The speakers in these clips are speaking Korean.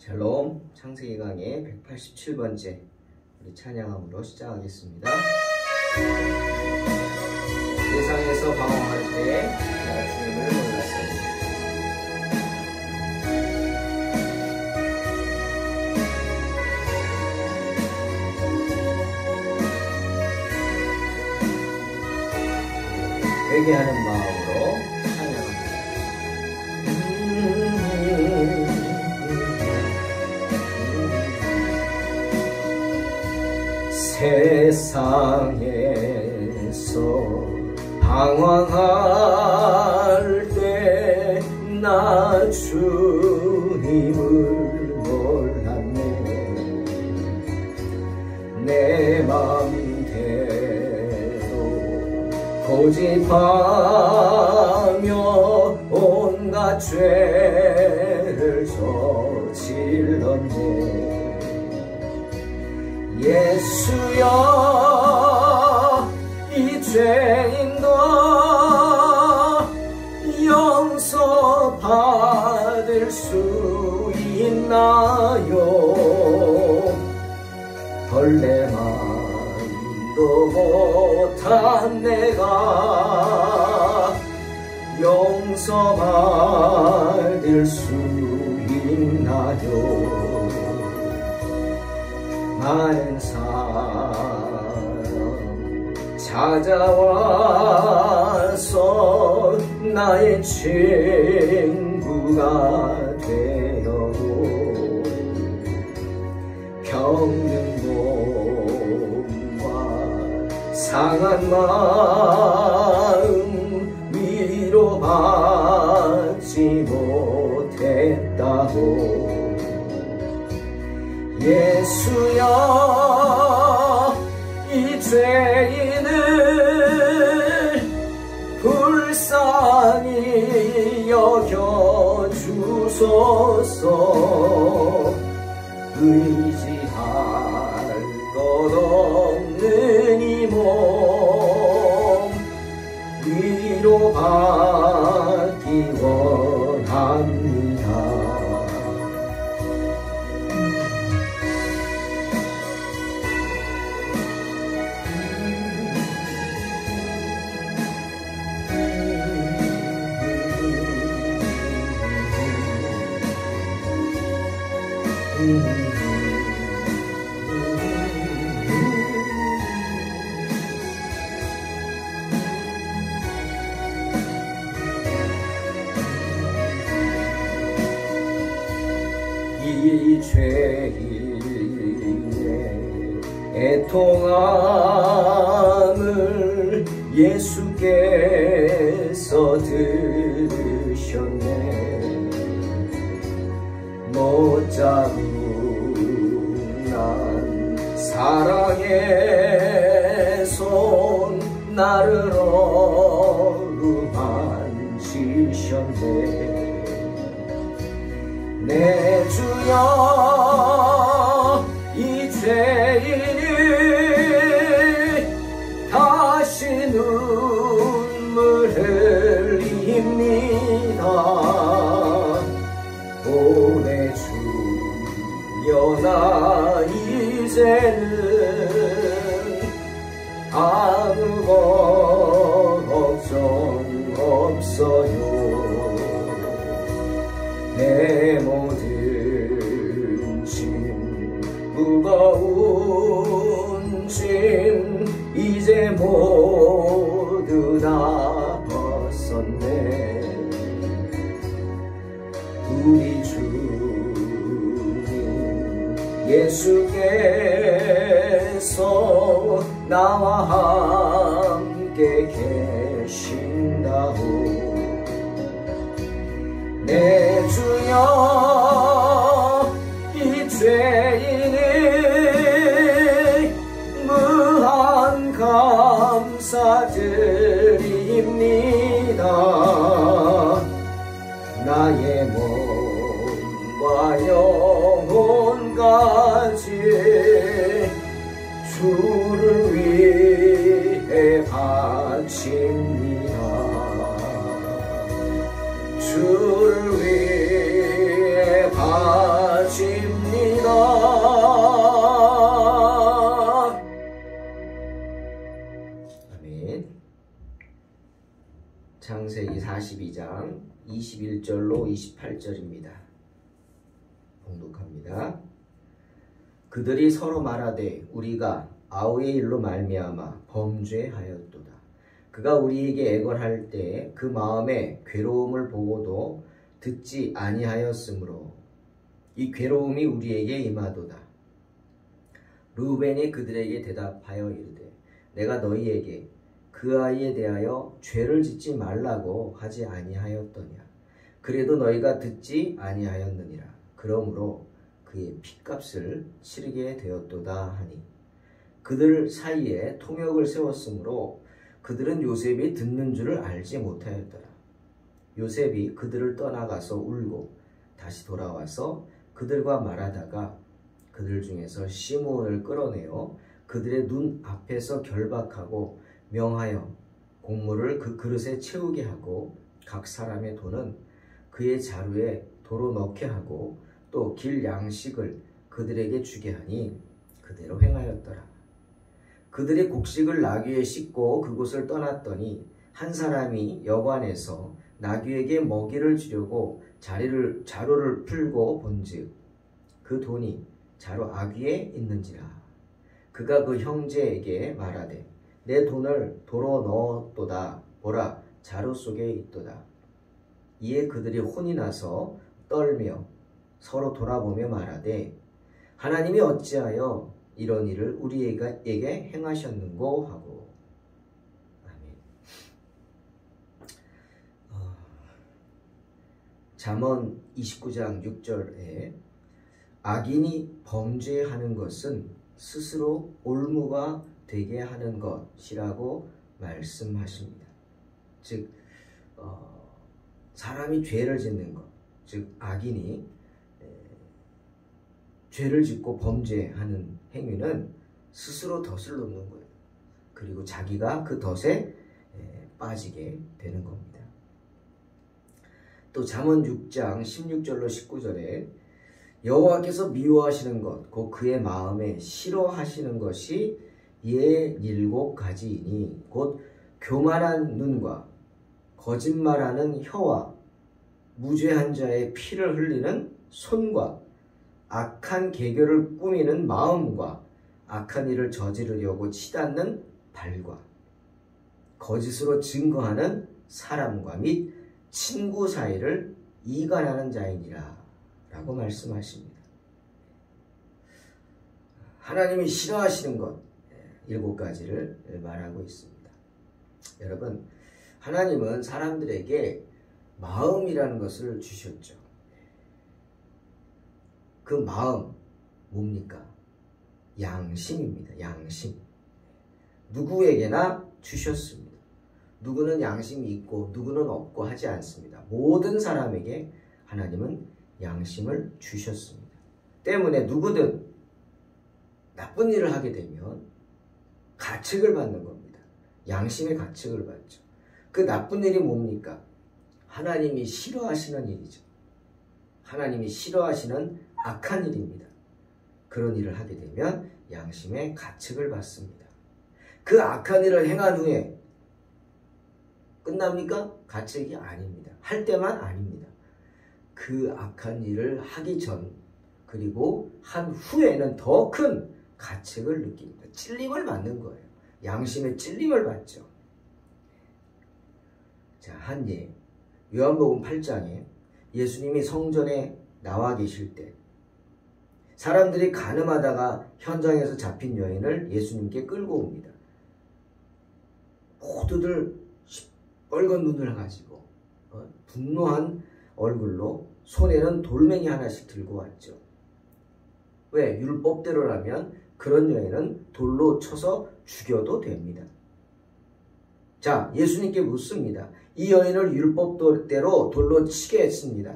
샬롬 창세기 강의 187번째 우리 찬양함으로 시작하겠습니다. 세상에서 방황할 때 내가 주님을 몰랐으니 회개하는 마음으로 찬양합니다. 세상에서 방황할 때 나 주님을 몰랐네. 내 맘대로 고집하며 온갖 죄를 저질렀네. 예수여, 이 죄인도 용서받을 수 있나요? 벌레만도 못한 내가 용서받을 수 있나요? 많은 사람 찾아와서 나의 친구가 되어도 병든 몸과 상한 마음 위로받지 못했다고. 예수여, 이 죄인을 불쌍히 여겨주소서. 의지할 것 없는 이 몸 위로받기 원합니다. 이 죄인의 애통함을 예수께서 들으셨네. 못자국난 사랑의 손 나를 어루만지셨네. 내 주여, 이 죄인이 다시 눈물 흘립니다. 오 내 주여, 나 이제는 아무 걱정 없어요. 내 모든 짐, 무거운 짐 이제 모두 다 벗었네. 우리 주님 예수께서 나와 함께 계신다고. 내 주여, 이 죄인이 무한 감사드립니다. 나의 몸과 영혼까지 주를 위해 바칩니다. 주를 위해 바칩니다. 아멘. 창세기 42장 21절로 28절입니다. 봉독합니다. 그들이 서로 말하되 우리가 아우의 일로 말미암아 범죄하였도다. 그가 우리에게 애걸할 때 그 마음에 괴로움을 보고도 듣지 아니하였으므로 이 괴로움이 우리에게 임하도다. 르우벤이 그들에게 대답하여 이르되 내가 너희에게 그 아이에 대하여 죄를 짓지 말라고 하지 아니하였더냐. 그래도 너희가 듣지 아니하였느니라. 그러므로 그의 핏값을 치르게 되었도다 하니 그들 사이에 통역을 세웠으므로 그들은 요셉이 듣는 줄을 알지 못하였더라. 요셉이 그들을 떠나가서 울고 다시 돌아와서 그들과 말하다가 그들 중에서 시므온을 끌어내어 그들의 눈 앞에서 결박하고 명하여 곡물을 그 그릇에 채우게 하고 각 사람의 돈은 그의 자루에 도로 넣게 하고 또 길 양식을 그들에게 주게 하니 그대로 행하였더라. 그들이 곡식을 나귀에 싣고 그곳을 떠났더니 한 사람이 여관에서 나귀에게 먹이를 주려고 자루를 풀고 본즉 그 돈이 자루 아귀에 있는지라. 그가 그 형제에게 말하되 내 돈을 도로 넣었도다. 보라, 자루 속에 있도다. 이에 그들이 혼이 나서 떨며 서로 돌아보며 말하되 하나님이 어찌하여 이런 일을 우리에게 행하셨는고 하고. 아멘. 잠언 29장 6절에 악인이 범죄하는 것은 스스로 올무가 되게 하는 것이라고 말씀하십니다. 즉 사람이 죄를 짓는 것, 즉 악인이 죄를 짓고 범죄하는 행위는 스스로 덫을 놓는 거예요. 그리고 자기가 그 덫에 빠지게 되는 겁니다. 또 잠언 6장 16절로 19절에 여호와께서 미워하시는 것, 곧 그의 마음에 싫어하시는 것이 예 7가지이니 곧 교만한 눈과 거짓말하는 혀와 무죄한 자의 피를 흘리는 손과 악한 계교를 꾸미는 마음과 악한 일을 저지르려고 치닫는 발과 거짓으로 증거하는 사람과 및 친구 사이를 이간하는 자이니라 라고 말씀하십니다. 하나님이 싫어하시는 것 7가지를 말하고 있습니다. 여러분, 하나님은 사람들에게 마음이라는 것을 주셨죠. 그 마음 뭡니까? 양심입니다. 양심. 누구에게나 주셨습니다. 누구는 양심이 있고 누구는 없고 하지 않습니다. 모든 사람에게 하나님은 양심을 주셨습니다. 때문에 누구든 나쁜 일을 하게 되면 가책을 받는 겁니다. 양심의 가책을 받죠. 그 나쁜 일이 뭡니까? 하나님이 싫어하시는 일이죠. 하나님이 싫어하시는 악한 일입니다. 그런 일을 하게 되면 양심의 가책을 받습니다. 그 악한 일을 행한 후에 끝납니까? 가책이 아닙니다. 할 때만 아닙니다. 그 악한 일을 하기 전 그리고 한 후에는 더 큰 가책을 느낍니다. 찔림을 받는 거예요. 양심의 찔림을 받죠. 자, 한 예. 요한복음 8장에 예수님이 성전에 나와 계실 때 사람들이 간음하다가 현장에서 잡힌 여인을 예수님께 끌고 옵니다. 모두들 빨간 눈을 가지고 분노한 얼굴로 손에는 돌멩이 하나씩 들고 왔죠. 왜? 율법대로라면 그런 여인은 돌로 쳐서 죽여도 됩니다. 자, 예수님께 묻습니다. 이 여인을 율법대로 돌로 치게 했습니다.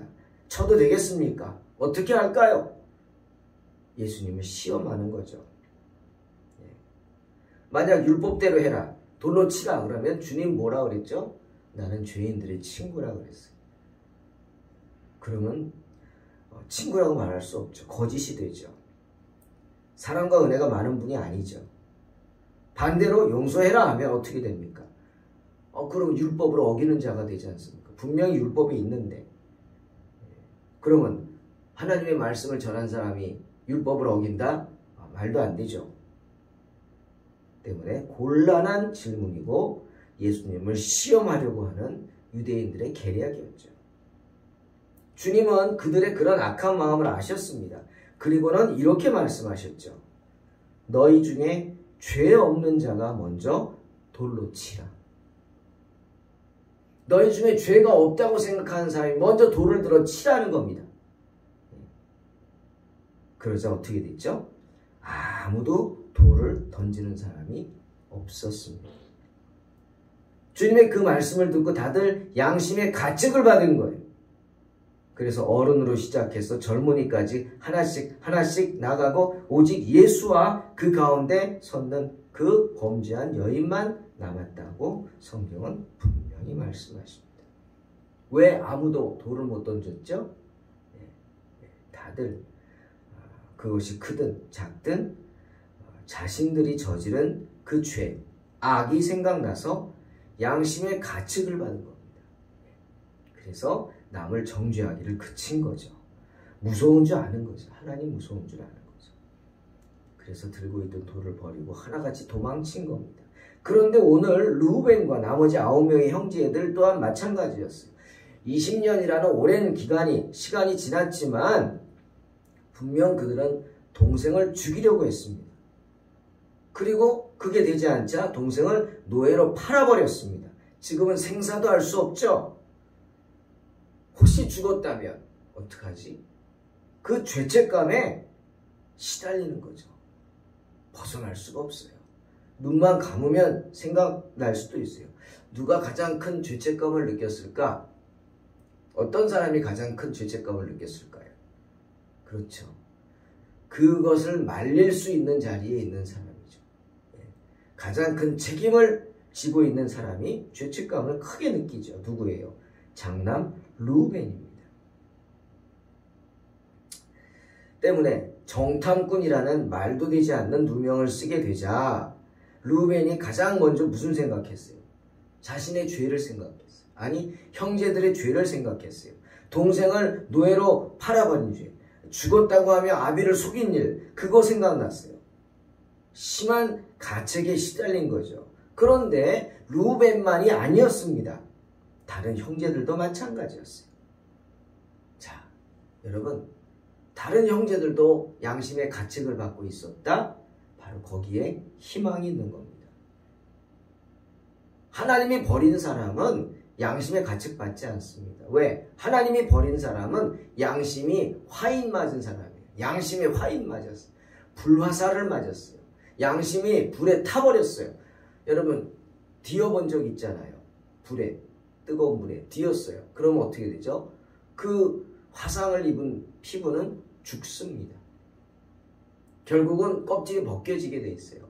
쳐도 되겠습니까? 어떻게 할까요? 예수님을 시험하는 거죠. 만약 율법대로 해라, 돌로 치라 그러면 주님 뭐라 그랬죠? 나는 죄인들의 친구라 그랬어요. 그러면 친구라고 말할 수 없죠. 거짓이 되죠. 사랑과 은혜가 많은 분이 아니죠. 반대로 용서해라 하면 어떻게 됩니까? 그럼 율법을 어기는 자가 되지 않습니까? 분명히 율법이 있는데 그러면 하나님의 말씀을 전한 사람이 율법을 어긴다? 말도 안 되죠. 때문에 곤란한 질문이고 예수님을 시험하려고 하는 유대인들의 계략이었죠. 주님은 그들의 그런 악한 마음을 아셨습니다. 그리고는 이렇게 말씀하셨죠. 너희 중에 죄 없는 자가 먼저 돌로 치라. 너희 중에 죄가 없다고 생각하는 사람이 먼저 돌을 들어 치라는 겁니다. 그러자 어떻게 됐죠? 아무도 돌을 던지는 사람이 없었습니다. 주님의 그 말씀을 듣고 다들 양심의 가책을 받은 거예요. 그래서 어른으로 시작해서 젊은이까지 하나씩 나가고 오직 예수와 그 가운데 섰는 그 범죄한 여인만 남았다고 성경은 분명히 말씀하십니다. 왜 아무도 돌을 못 던졌죠? 다들 그것이 크든 작든 자신들이 저지른 그 죄, 악이 생각나서 양심의 가책을 받은 겁니다. 그래서 남을 정죄하기를 그친 거죠. 무서운 줄 아는 거죠. 하나님 무서운 줄 아는 거죠. 그래서 들고 있던 돌을 버리고 하나같이 도망친 겁니다. 그런데 오늘 르우벤과 나머지 9명의 형제들 또한 마찬가지였어요. 20년이라는 오랜 시간이 지났지만 분명 그들은 동생을 죽이려고 했습니다. 그리고 그게 되지 않자 동생을 노예로 팔아버렸습니다. 지금은 생사도 알 수 없죠. 혹시 죽었다면 어떡하지? 그 죄책감에 시달리는 거죠. 벗어날 수가 없어요. 눈만 감으면 생각날 수도 있어요. 누가 가장 큰 죄책감을 느꼈을까? 어떤 사람이 가장 큰 죄책감을 느꼈을까요? 그렇죠. 그것을 말릴 수 있는 자리에 있는 사람이죠. 가장 큰 책임을 지고 있는 사람이 죄책감을 크게 느끼죠. 누구예요? 장남 르우벤입니다. 때문에 정탐꾼이라는 말도 되지 않는 누명을 쓰게 되자 르우벤이 가장 먼저 무슨 생각했어요? 자신의 죄를 생각했어요. 아니, 형제들의 죄를 생각했어요. 동생을 노예로 팔아버린 죄, 죽었다고 하며 아비를 속인 일, 그거 생각났어요. 심한 가책에 시달린 거죠. 그런데 르우벤만이 아니었습니다. 다른 형제들도 마찬가지였어요. 자, 여러분, 다른 형제들도 양심의 가책을 받고 있었다. 바로 거기에 희망이 있는 겁니다. 하나님이 버린 사람은 양심의 가책 받지 않습니다. 왜? 하나님이 버린 사람은 양심이 화인 맞은 사람이에요. 양심이 화인 맞았어요. 불화살을 맞았어요. 양심이 불에 타버렸어요. 여러분, 뒤어본 적 있잖아요. 불에, 뜨거운 물에 뒤었어요. 그러면 어떻게 되죠? 그 화상을 입은 피부는 죽습니다. 결국은 껍질이 벗겨지게 돼 있어요.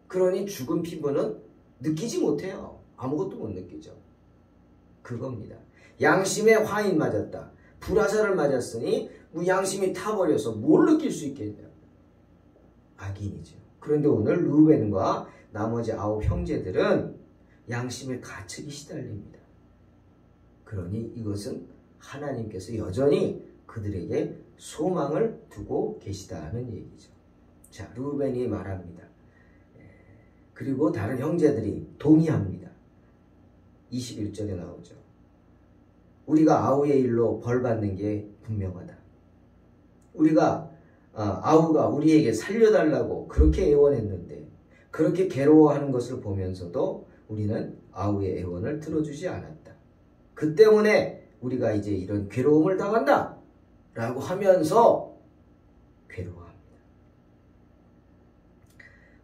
그러니 죽은 피부는 느끼지 못해요. 아무것도 못 느끼죠. 그겁니다. 양심에 화인 맞았다. 불화살을 맞았으니 양심이 타버려서 뭘 느낄 수 있겠냐? 악인이죠. 그런데 오늘 르우벤과 나머지 9 형제들은 양심의 가책이 시달립니다. 그러니 이것은 하나님께서 여전히 그들에게 소망을 두고 계시다는 얘기죠. 자, 르우벤이 말합니다. 그리고 다른 형제들이 동의합니다. 21절에 나오죠. 우리가 아우의 일로 벌 받는 게 분명하다. 우리가 아우가 우리에게 살려달라고 그렇게 애원했는데 그렇게 괴로워하는 것을 보면서도 우리는 아우의 애원을 들어주지 않았다. 그 때문에 우리가 이제 이런 괴로움을 당한다 라고 하면서 괴로워합니다.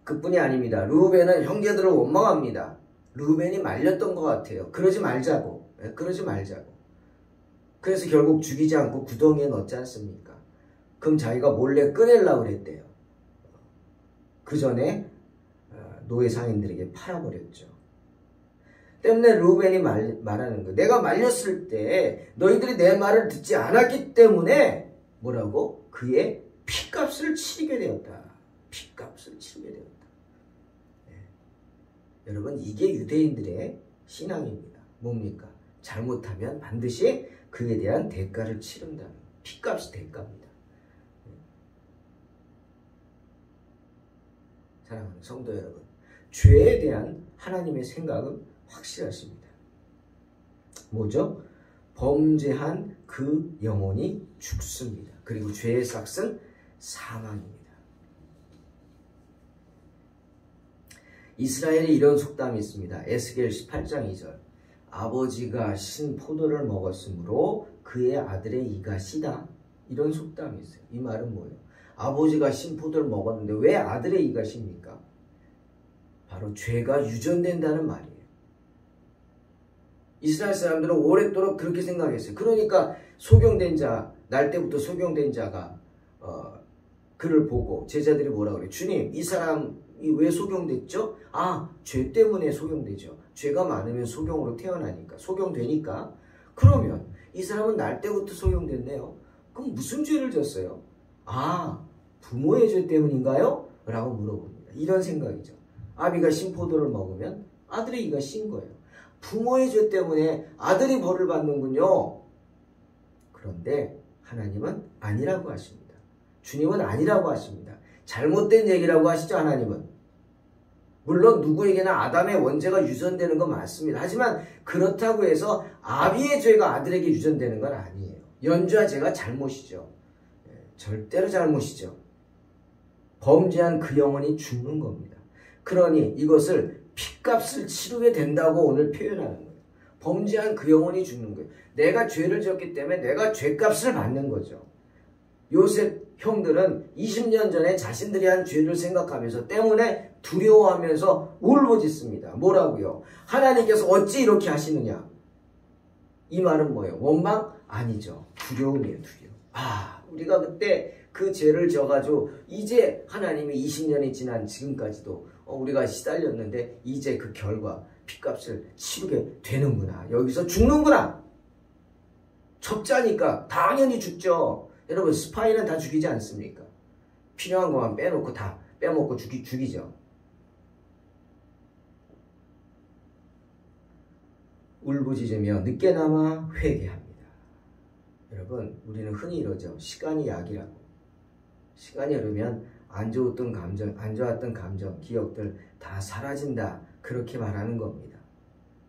그뿐이 아닙니다. 르우벤은 형제들을 원망합니다. 르우벤이 말렸던 것 같아요. 그러지 말자고. 그래서 결국 죽이지 않고 구덩이에 넣지 않습니까? 그럼 자기가 몰래 꺼내려고 그랬대요. 그 전에 노예 상인들에게 팔아버렸죠. 때문에 르우벤이 말하는 거예요. 내가 말렸을 때 너희들이 내 말을 듣지 않았기 때문에 뭐라고? 그의 피값을 치르게 되었다. 피값을 치르게 되었다. 네. 여러분, 이게 유대인들의 신앙입니다. 뭡니까? 잘못하면 반드시 그에 대한 대가를 치른다는, 피값이 대가입니다. 네. 사랑하는 성도 여러분, 죄에 대한 하나님의 생각은 확실하십니다. 뭐죠? 범죄한 그 영혼이 죽습니다. 그리고 죄의 삭은 사망입니다. 이스라엘에 이런 속담이 있습니다. 에스겔 18장 2절. 아버지가 신 포도를 먹었으므로 그의 아들의 이가 시다. 이런 속담이 있어요. 이 말은 뭐예요? 아버지가 신 포도를 먹었는데 왜 아들의 이가 십니까? 바로 죄가 유전된다는 말이에요. 이스라엘 사람들은 오랫도록 그렇게 생각했어요. 그러니까 소경된 자, 날 때부터 소경된 자가 그를 보고 제자들이 뭐라 그래요? 주님, 이 사람이 왜 소경됐죠? 아, 죄 때문에 소경되죠. 죄가 많으면 소경으로 태어나니까, 소경되니까. 그러면 이 사람은 날 때부터 소경됐네요. 그럼 무슨 죄를 졌어요? 아, 부모의 죄 때문인가요? 라고 물어봅니다. 이런 생각이죠. 아비가 신포도를 먹으면 아들의 이가 신 거예요. 부모의 죄 때문에 아들이 벌을 받는군요. 그런데 하나님은 아니라고 하십니다. 주님은 아니라고 하십니다. 잘못된 얘기라고 하시죠, 하나님은. 물론 누구에게나 아담의 원죄가 유전되는 건 맞습니다. 하지만 그렇다고 해서 아비의 죄가 아들에게 유전되는 건 아니에요. 연주와 죄가 잘못이죠. 절대로 잘못이죠. 범죄한 그 영혼이 죽는 겁니다. 그러니 이것을 피값을 치르게 된다고 오늘 표현하는 거예요. 범죄한 그 영혼이 죽는 거예요. 내가 죄를 지었기 때문에 내가 죄값을 받는 거죠. 요셉 형들은 20년 전에 자신들이 한 죄를 생각하면서 때문에 두려워하면서 울부짖습니다. 뭐라고요? 하나님께서 어찌 이렇게 하시느냐? 이 말은 뭐예요? 원망? 아니죠. 두려움이에요. 두려움. 아, 우리가 그때 그 죄를 져가지고 이제 하나님이 20년이 지난 지금까지도 우리가 시달렸는데 이제 그 결과 피값을 치르게 되는구나. 여기서 죽는구나. 적자니까 당연히 죽죠. 여러분, 스파이는 다 죽이지 않습니까? 필요한 것만 빼놓고 다 빼먹고 죽이죠. 울부짖으며 늦게나마 회개합니다. 여러분, 우리는 흔히 이러죠. 시간이 약이라고. 시간이 흐르면 안 좋았던 감정, 기억들 다 사라진다. 그렇게 말하는 겁니다.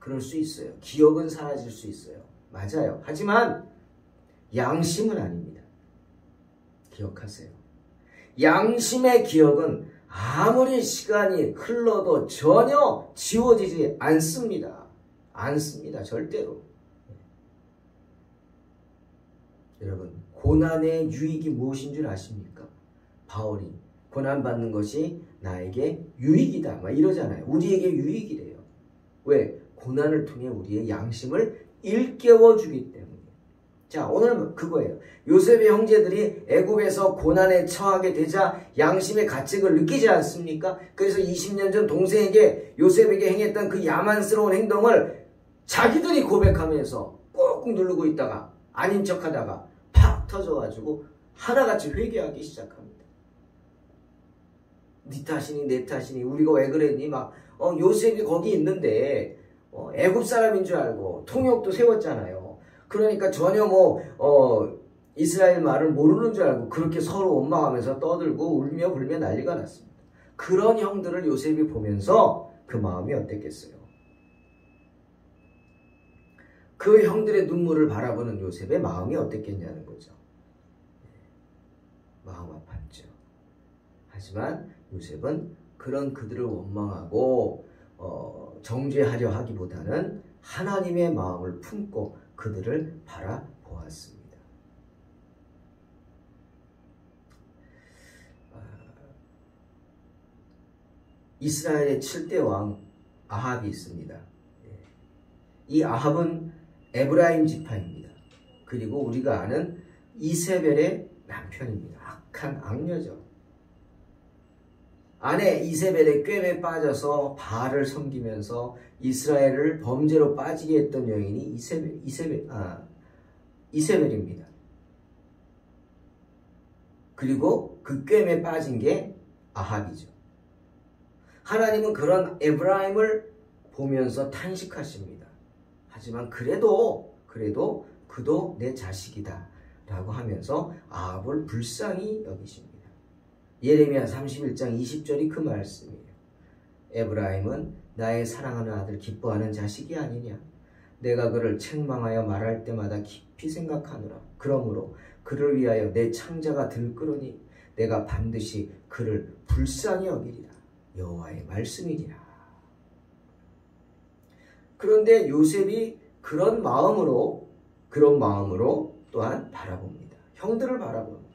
그럴 수 있어요. 기억은 사라질 수 있어요. 맞아요. 하지만 양심은 아닙니다. 기억하세요. 양심의 기억은 아무리 시간이 흘러도 전혀 지워지지 않습니다. 절대로. 여러분, 고난의 유익이 무엇인 줄 아십니까? 바울이 고난받는 것이 나에게 유익이다 막 이러잖아요. 우리에게 유익이래요. 왜? 고난을 통해 우리의 양심을 일깨워주기 때문에. 자, 오늘은 그거예요. 요셉의 형제들이 애굽에서 고난에 처하게 되자 양심의 가책을 느끼지 않습니까? 그래서 20년 전 동생에게 요셉에게 행했던 그 야만스러운 행동을 자기들이 고백하면서 꾹꾹 누르고 있다가 아닌 척하다가 팍 터져가지고 하나같이 회개하기 시작합니다. 네 탓이니 내 탓이니 우리가 왜 그랬니? 막 요셉이 거기 있는데 애굽 사람인 줄 알고 통역도 세웠잖아요. 그러니까 전혀 이스라엘 말을 모르는 줄 알고 그렇게 서로 원망하면서 떠들고 울며 불며 난리가 났습니다. 그런 형들을 요셉이 보면서 그 마음이 어땠겠어요? 그 형들의 눈물을 바라보는 요셉의 마음이 어땠겠냐는 거죠. 마음 아팠죠. 하지만 요셉은 그런 그들을 원망하고 정죄하려 하기보다는 하나님의 마음을 품고 그들을 바라보았습니다. 이스라엘의 7대 왕 아합이 있습니다. 이 아합은 에브라임 지파입니다. 그리고 우리가 아는 이세벨의 남편입니다. 악한 악녀죠. 아내 이세벨의 꾀에 빠져서 바알을 섬기면서 이스라엘을 범죄로 빠지게 했던 여인이 이세벨입니다. 그리고 그 꿰매 빠진 게 아합이죠. 하나님은 그런 에브라임을 보면서 탄식하십니다. 하지만 그래도 그도 내 자식이다 라고 하면서 아합을 불쌍히 여기십니다. 예레미야 31장 20절이 그 말씀이에요. 에브라임은 나의 사랑하는 아들 기뻐하는 자식이 아니냐. 내가 그를 책망하여 말할 때마다 깊이 생각하노라. 그러므로 그를 위하여 내 창자가 들끓으니 내가 반드시 그를 불쌍히 여기리라. 여호와의 말씀이니라. 그런데 요셉이 그런 마음으로 또한 바라봅니다. 형들을 바라봅니다.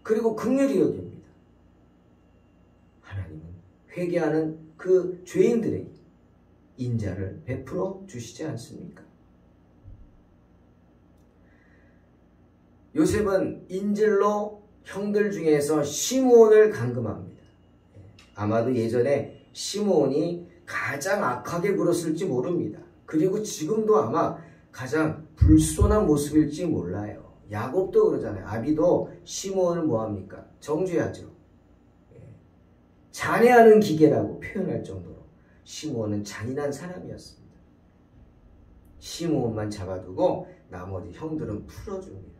그리고 긍휼히 여깁니다. 하나님은 회개하는 그 죄인들에게 인자를 베풀어 주시지 않습니까? 요셉은 인질로 형들 중에서 시므온을 감금합니다. 아마도 예전에 시므온이 가장 악하게 굴었을지 모릅니다. 그리고 지금도 아마 가장 불손한 모습일지 몰라요. 야곱도 그러잖아요. 아비도 시므온을 뭐합니까? 정죄하죠. 잔해하는 기계라고 표현할 정도로 시므온은 잔인한 사람이었습니다. 시므온만 잡아두고 나머지 형들은 풀어줍니다.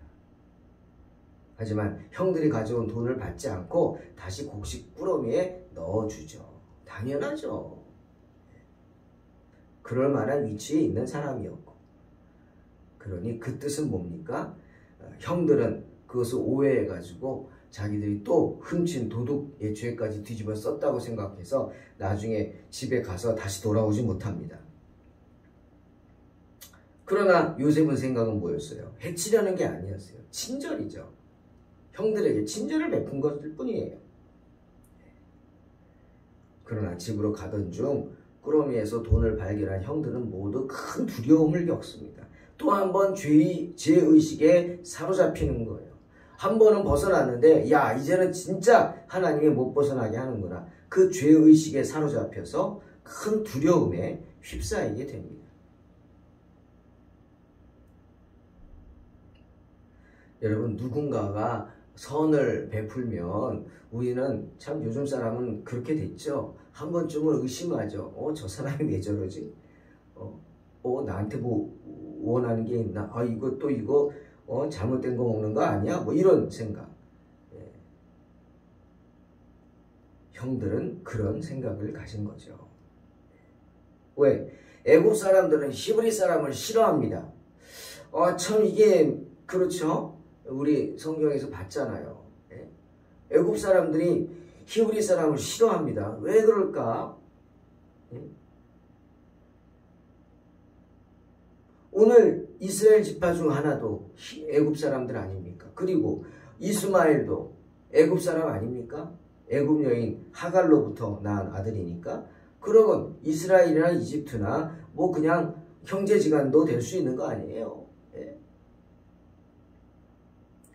하지만 형들이 가져온 돈을 받지 않고 다시 곡식 꾸러미에 넣어주죠. 당연하죠. 그럴 만한 위치에 있는 사람이었고, 그러니 그 뜻은 뭡니까? 형들은 그것을 오해해가지고 자기들이 또 훔친 도둑의 죄까지 뒤집어 썼다고 생각해서 나중에 집에 가서 다시 돌아오지 못합니다. 그러나 요셉은 생각은 뭐였어요? 해치려는 게 아니었어요. 친절이죠. 형들에게 친절을 베푼 것일 뿐이에요. 그러나 집으로 가던 중 꾸러미에서 돈을 발견한 형들은 모두 큰 두려움을 겪습니다. 또 한 번 죄의식에 사로잡히는 거예요. 한 번은 벗어났는데 야 이제는 진짜 하나님이 못 벗어나게 하는구나. 그 죄의식에 사로잡혀서 큰 두려움에 휩싸이게 됩니다. 여러분, 누군가가 선을 베풀면 우리는 참 요즘 사람은 그렇게 됐죠. 한 번쯤은 의심하죠. 저 사람이 왜 저러지? 나한테 뭐 원하는 게 있나? 이거 잘못된 거 먹는 거 아니야? 뭐 이런 생각. 형들은 그런 생각을 가진 거죠. 왜? 애국 사람들은 히브리 사람을 싫어합니다. 참 이게 그렇죠? 우리 성경에서 봤잖아요. 애국 사람들이 히브리 사람을 싫어합니다. 왜 그럴까? 오늘 이스라엘 지파 중 하나도 애굽 사람들 아닙니까? 그리고 이스마엘도 애굽 사람 아닙니까? 애굽 여인 하갈로부터 낳은 아들이니까. 그러면 이스라엘이나 이집트나 뭐 그냥 형제지간도 될 수 있는 거 아니에요?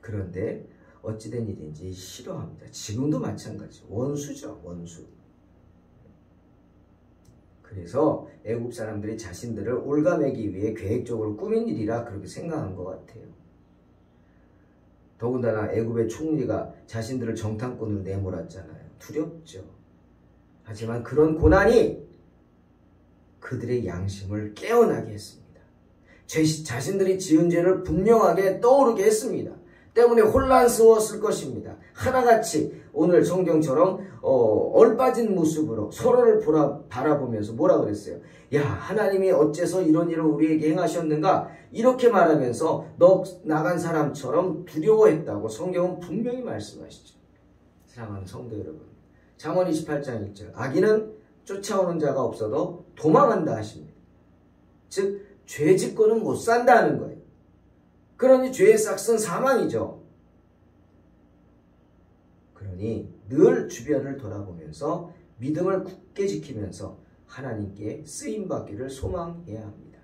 그런데 어찌된 일인지 싫어합니다. 지금도 마찬가지. 원수죠, 원수. 그래서 애국 사람들이 자신들을 올가매기 위해 계획적으로 꾸민 일이라 그렇게 생각한 것 같아요. 더군다나 애굽의 총리가 자신들을 정탐꾼으로 내몰았잖아요. 두렵죠. 하지만 그런 고난이 그들의 양심을 깨어나게 했습니다. 자신들이 지은 죄를 분명하게 떠오르게 했습니다. 때문에 혼란스러웠을 것입니다. 하나같이 오늘 성경처럼 얼빠진 모습으로 서로를 바라보면서 뭐라 그랬어요? 야, 하나님이 어째서 이런 일을 우리에게 행하셨는가? 이렇게 말하면서 너 나간 사람처럼 두려워했다고 성경은 분명히 말씀하시죠. 사랑하는 성도 여러분, 잠언 28장 1절, 악인은 쫓아오는 자가 없어도 도망한다 하십니다. 즉 죄 짓고는 못 산다는 거예요. 그러니 죄의 싹은 사망이죠. 그러니 늘 주변을 돌아보면서 믿음을 굳게 지키면서 하나님께 쓰임받기를 소망해야 합니다.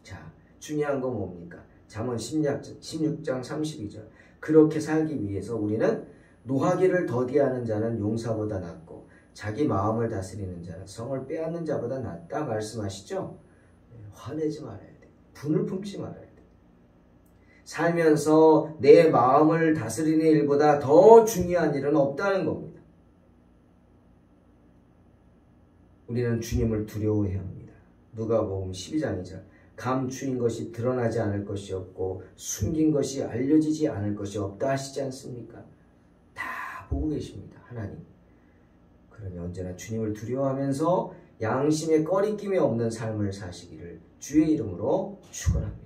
자, 중요한 건 뭡니까? 잠언 16장 32절. 그렇게 살기 위해서 우리는 노하기를 더디하는 자는 용사보다 낫고 자기 마음을 다스리는 자는 성을 빼앗는 자보다 낫다 말씀하시죠? 화내지 말아야 돼. 분을 품지 말아야 돼. 살면서 내 마음을 다스리는 일보다 더 중요한 일은 없다는 겁니다. 우리는 주님을 두려워해야 합니다. 누가복음 12장이죠. 감추인 것이 드러나지 않을 것이 없고 숨긴 것이 알려지지 않을 것이 없다 하시지 않습니까? 다 보고 계십니다. 하나님. 그러니 언제나 주님을 두려워하면서 양심에 꺼리낌이 없는 삶을 사시기를 주의 이름으로 축원합니다.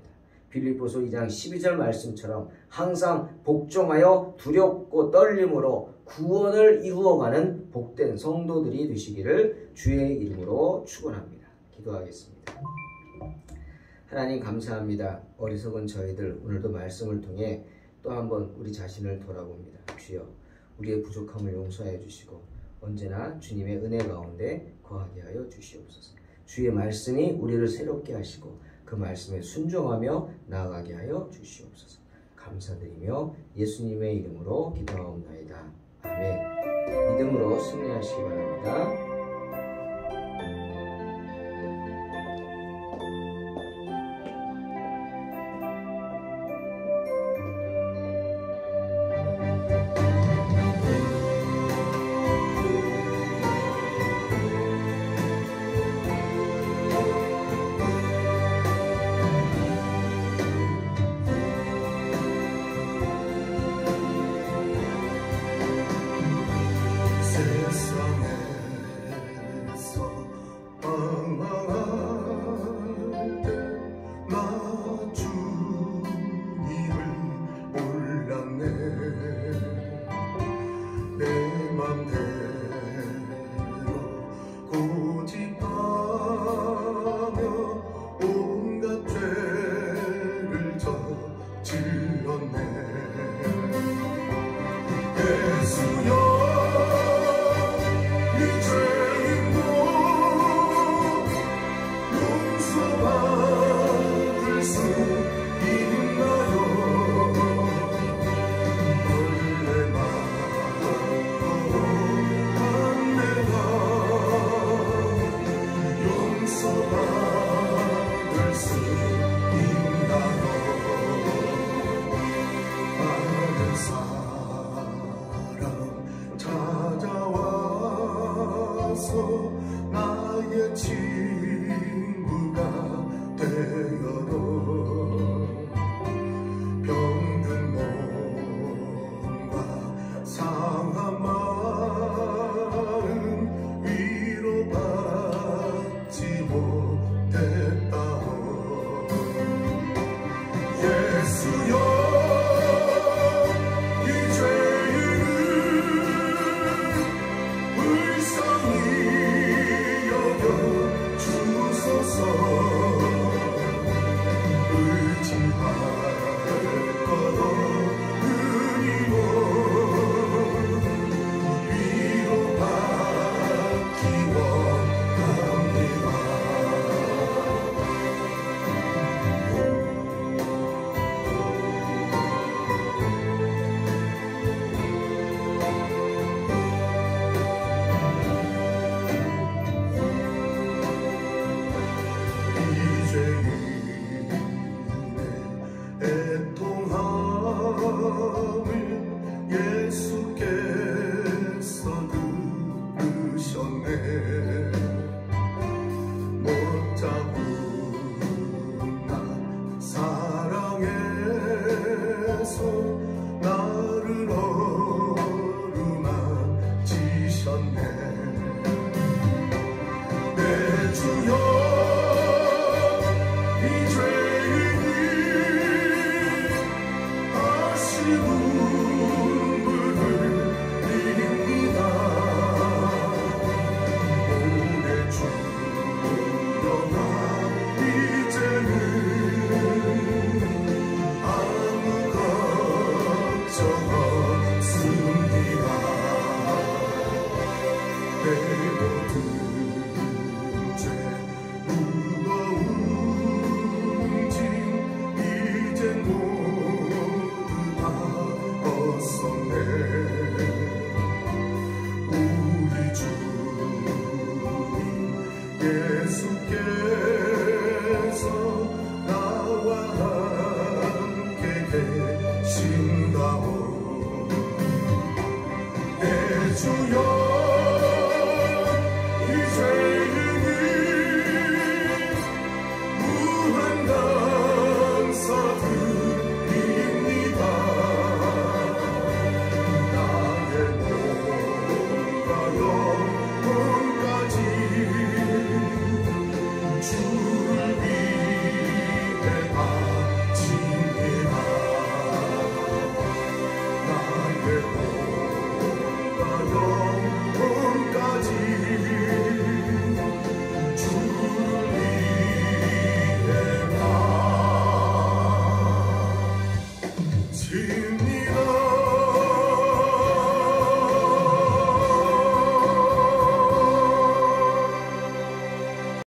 빌립보서 2장 12절 말씀처럼 항상 복종하여 두렵고 떨림으로 구원을 이루어가는 복된 성도들이 되시기를 주의 이름으로 축원합니다. 기도하겠습니다. 하나님 감사합니다. 어리석은 저희들 오늘도 말씀을 통해 또 한번 우리 자신을 돌아봅니다. 주여 우리의 부족함을 용서해 주시고 언제나 주님의 은혜 가운데 거하게 하여 주시옵소서. 주의 말씀이 우리를 새롭게 하시고 그 말씀에 순종하며 나아가게 하여 주시옵소서. 감사드리며 예수님의 이름으로 기도하옵나이다. 아멘. 믿음으로 승리하시기 바랍니다. 나의 친구가 되어도 병든 몸과 상한 마음 위로받지 못했다오. 예수여 이 죄인은 불쌍히 주소서. 의지할 것 없으니고 위로받기 원합니다. 애통함을 예수께서 들으셨네. 못자국난 사랑에서 나를